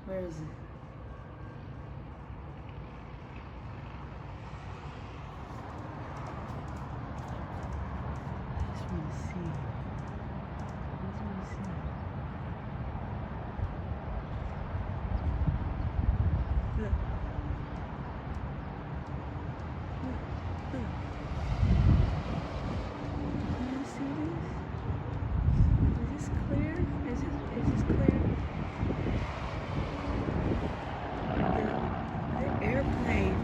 Where is it? I just want to see. I just want to see. Look. Look. Look. Can you see this? Is this clear? Is this clear? The airplane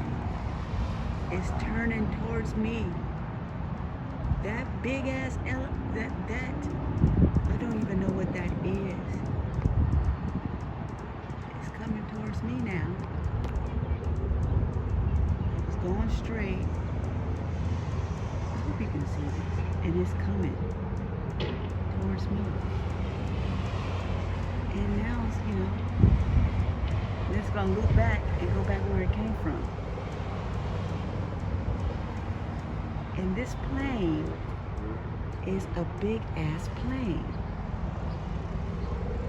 is turning towards me. That big ass that I don't even know what that is. It's coming towards me now. It's going straight. I hope you can see this. And it's coming towards me. And now it's, it's gonna look back and go back where it came from. And this plane is a big ass plane.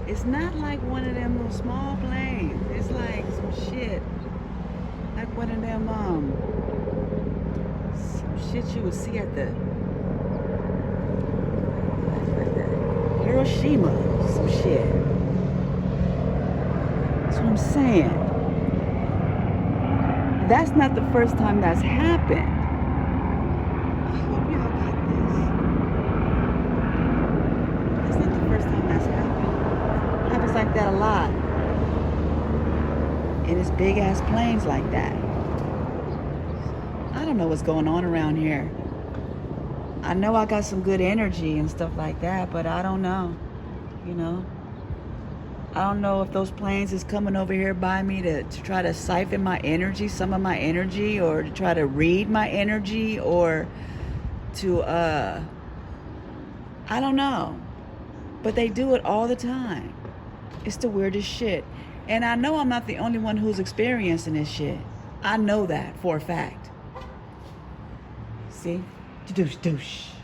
It's not like one of them little small planes. It's like some shit. Like one of them, some shit you would see at the Hiroshima, some shit. That's what I'm saying. That's not the first time that's happened. I hope y'all got this. That's not the first time that's happened. It happens like that a lot. And it's big ass planes like that. I don't know what's going on around here. I know I got some good energy and stuff like that, but I don't know. I don't know if those planes is coming over here by me to try to siphon my energy, some of my energy, or to try to read my energy, or to, I don't know. But they do it all the time. It's the weirdest shit. And I know I'm not the only one who's experiencing this shit. I know that for a fact. See? Doosh, doosh.